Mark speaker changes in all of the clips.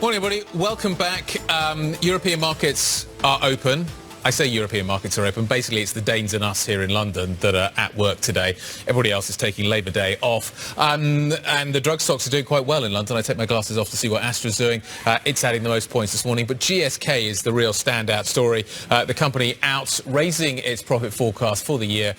Speaker 1: Morning, everybody. Welcome back. European markets are open. I say European markets are open. Basically, it's the Danes and us here in London that are at work today. Everybody else is taking Labour Day off. And the drug stocks are doing quite well in London. I take my glasses off to see what Astra's doing. It's adding the most points this morning. But GSK is the real standout story. The company out raising its profit forecast for the year.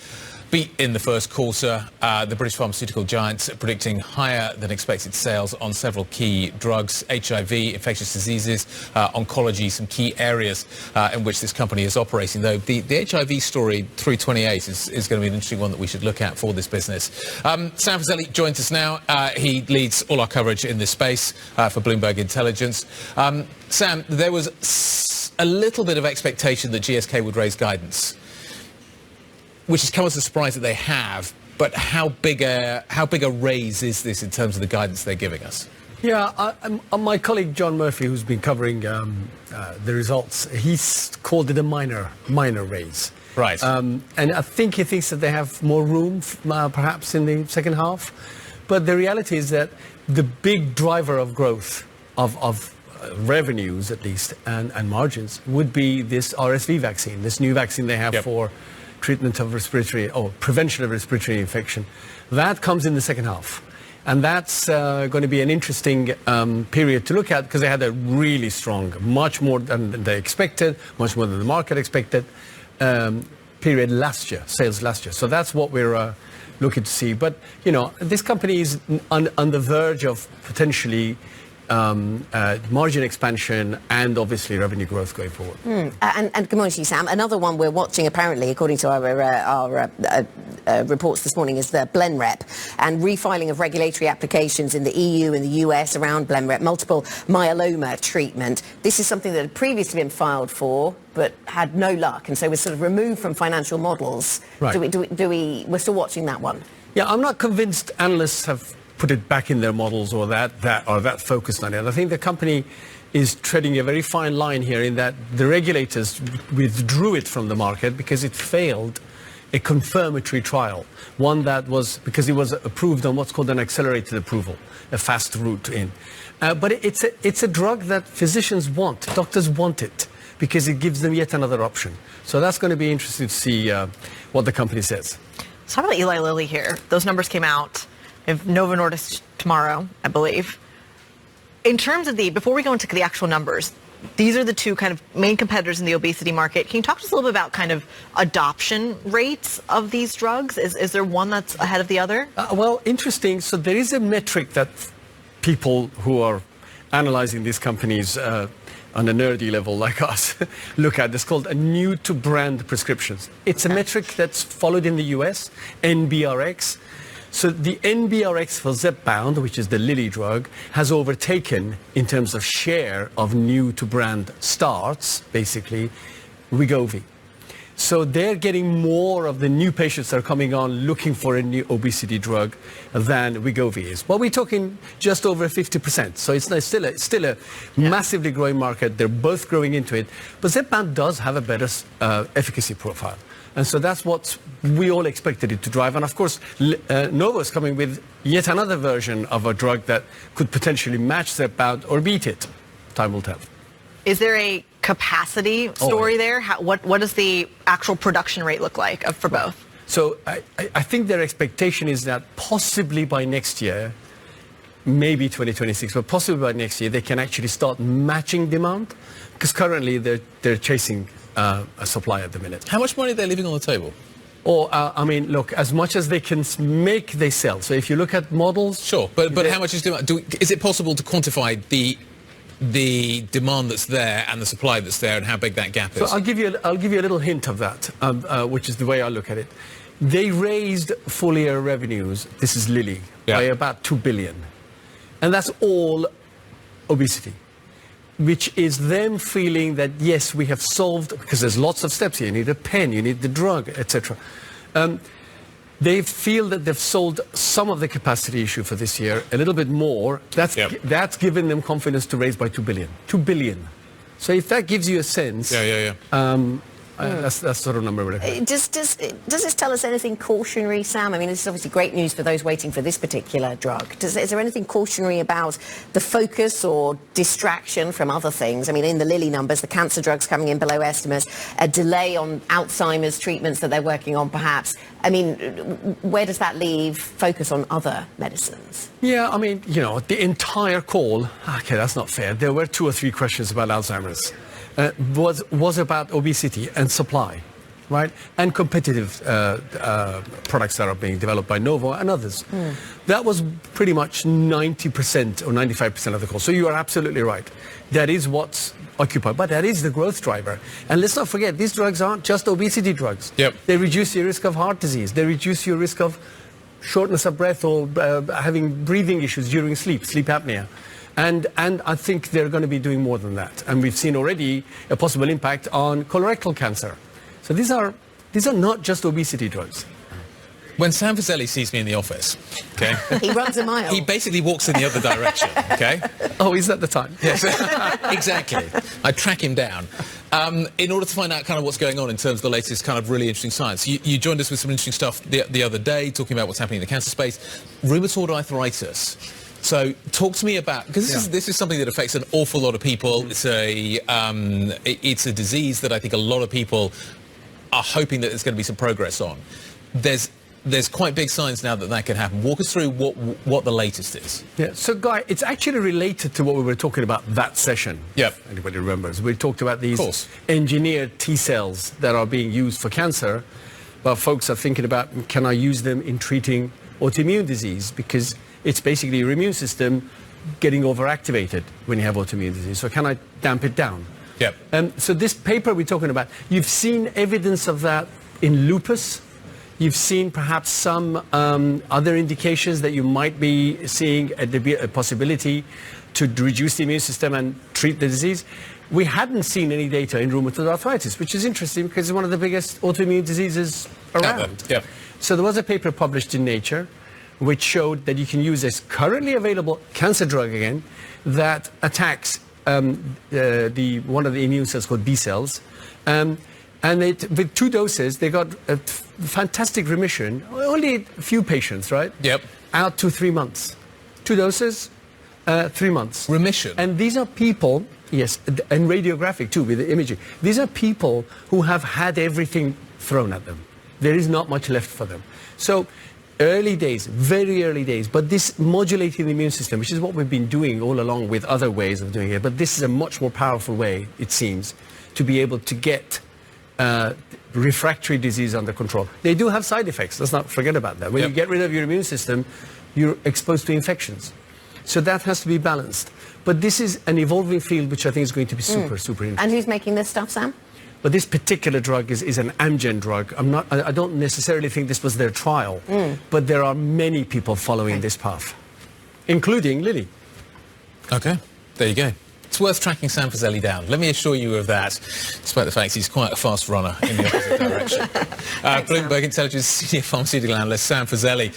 Speaker 1: Beat in the first quarter. The British pharmaceutical giants predicting higher than expected sales on several key drugs, HIV, infectious diseases, oncology, some key areas in which this company is operating. Though the HIV story through 28 is going to be an interesting one that we should look at for this business. Sam Fazeli joins us now. He leads all our coverage in this space for Bloomberg Intelligence. Sam, there was a little bit of expectation that GSK would raise guidance, which has come as a surprise that they have. But how big a raise is this in terms of the guidance they're giving us?
Speaker 2: Yeah, my colleague John Murphy, who's been covering the results, he's called it a minor raise.
Speaker 1: Right.
Speaker 2: And I think he thinks that they have more room, perhaps in the second half. But the reality is that the big driver of growth of revenues, at least, and margins, would be this RSV vaccine, this new vaccine they have for treatment of respiratory or prevention of respiratory infection. That comes in the second half. And that's going to be an interesting period to look at, because they had a really strong, much more than they expected, much more than the market expected, period last year, sales last year. So that's what we're looking to see. But, you know, this company is on the verge of potentially margin expansion and obviously revenue growth going forward.
Speaker 3: And good morning to you, Sam. Another one we're watching, apparently, according to our reports this morning, is the Blenrep and refiling of regulatory applications in the EU and the US around Blenrep, multiple myeloma treatment. This is something that had previously been filed for, but had no luck, and so was sort of removed from financial models.
Speaker 2: Right.
Speaker 3: We're still watching that one.
Speaker 2: Yeah, I'm not convinced analysts have put it back in their models or that focused on it. I think the company is treading a very fine line here, in that the regulators withdrew it from the market because it failed a confirmatory trial, one that was because it was approved on what's called an accelerated approval, a fast route in. But it's a drug that physicians want, doctors want it, because it gives them yet another option. So that's going to be interesting to see what the company says.
Speaker 4: Let's talk about Eli Lilly here. Those numbers came out. If Novo Nordisk tomorrow, I believe. In terms of before we go into the actual numbers, these are the two kind of main competitors in the obesity market. Can you talk to us a little bit about kind of adoption rates of these drugs? Is there one that's ahead of the other?
Speaker 2: Well, interesting. So there is a metric that people who are analyzing these companies on a nerdy level like us look at. It's called a new-to-brand prescriptions. It's a metric that's followed in the US, NBRX. So the NBRX for Zepbound, which is the Lilly drug, has overtaken, in terms of share of new-to-brand starts, basically, Wegovy. So they're getting more of the new patients that are coming on looking for a new obesity drug than Wegovy is. But we're talking just over 50%. So it's still a massively growing market. They're both growing into it. But Zepbound does have a better efficacy profile. And so that's what we all expected it to drive. And of course, Novo is coming with yet another version of a drug that could potentially match Zepbound or beat it. Time will tell.
Speaker 4: Is there a capacity story there? What does the actual production rate look like for both?
Speaker 2: So I think their expectation is that possibly by next year, maybe 2026, but possibly by next year, they can actually start matching demand, because currently they're chasing a supply at the minute.
Speaker 1: How much money are they leaving on the table?
Speaker 2: I mean, look, as much as they can make, they sell. So if you look at models...
Speaker 1: Sure, but how much is demand? Is it possible to quantify the demand that's there and the supply that's there, and how big that gap is?
Speaker 2: So I'll give you a little hint of that, which is the way I look at it. They raised full-year revenues, this is Lilly, by about 2 billion. And that's all obesity, which is them feeling that, yes, we have solved, because there's lots of steps here. You need a pen, you need the drug, etc. They feel that they've solved some of the capacity issue for this year, a little bit more. That's given them confidence to raise by 2 billion. 2 billion. So if that gives you a sense, That's the sort of number we're looking at.
Speaker 3: Does this tell us anything cautionary, Sam? I mean, this is obviously great news for those waiting for this particular drug. Is there anything cautionary about the focus or distraction from other things? I mean, in the Lilly numbers, the cancer drugs coming in below estimates, a delay on Alzheimer's treatments that they're working on, perhaps. I mean, where does that leave focus on other medicines?
Speaker 2: Yeah, I mean, the entire call, okay, that's not fair. There were 2 or 3 questions about Alzheimer's. Was about obesity and supply, right? And competitive products that are being developed by Novo and others. That was pretty much 90% or 95% of the call. So you are absolutely right. That is what's occupied, but that is the growth driver. And let's not forget, these drugs aren't just obesity drugs.
Speaker 1: Yep.
Speaker 2: They reduce your risk of heart disease. They reduce your risk of shortness of breath or having breathing issues during sleep apnea. And I think they're going to be doing more than that. And we've seen already a possible impact on colorectal cancer. So these are not just obesity drugs.
Speaker 1: When Sam Fazeli sees me in the office, okay,
Speaker 3: He runs a mile.
Speaker 1: he basically walks in the other direction, okay?
Speaker 2: Oh, is that the time?
Speaker 1: Yes, exactly. I track him down in order to find out kind of what's going on in terms of the latest kind of really interesting science. You joined us with some interesting stuff the other day, talking about what's happening in the cancer space. Rheumatoid arthritis. So talk to me about, because this is something that affects an awful lot of people. It's a disease that I think a lot of people are hoping that there's going to be some progress on. There's quite big signs now that can happen. Walk us through what the latest is.
Speaker 2: Yeah, so Guy, it's actually related to what we were talking about that session.
Speaker 1: Yep.
Speaker 2: If anybody remembers. We talked about these
Speaker 1: Of course.
Speaker 2: engineered T cells that are being used for cancer, but folks are thinking about, can I use them in treating autoimmune disease? Because it's basically your immune system getting overactivated when you have autoimmune disease. So can I damp it down?
Speaker 1: Yep.
Speaker 2: So this paper we're talking about, you've seen evidence of that in lupus. You've seen perhaps some other indications that you might be seeing a possibility to reduce the immune system and treat the disease. We hadn't seen any data in rheumatoid arthritis, which is interesting because it's one of the biggest autoimmune diseases around.
Speaker 1: Yep.
Speaker 2: So there was a paper published in Nature which showed that you can use this currently available cancer drug again that attacks one of the immune cells called B cells. And with 2 doses, they got a fantastic remission. Only a few patients, right?
Speaker 1: Yep.
Speaker 2: Out to 3 months. 2 doses, 3 months.
Speaker 1: Remission.
Speaker 2: And these are people, yes, and radiographic too, with the imaging. These are people who have had everything thrown at them. There is not much left for them. So early days, very early days, but this modulating the immune system, which is what we've been doing all along with other ways of doing it, but this is a much more powerful way, it seems, to be able to get refractory disease under control. They do have side effects, let's not forget about that. When you get rid of your immune system, you're exposed to infections. So that has to be balanced. But this is an evolving field which I think is going to be super interesting.
Speaker 3: And who's making this stuff, Sam?
Speaker 2: But this particular drug is an Amgen drug. I don't necessarily think this was their trial, but there are many people following this path, including Lilly.
Speaker 1: Okay, there you go. It's worth tracking Sam Fazeli down. Let me assure you of that, despite the fact he's quite a fast runner in the opposite direction. Bloomberg Intelligence Senior Pharmaceutical Analyst Sam Fazeli.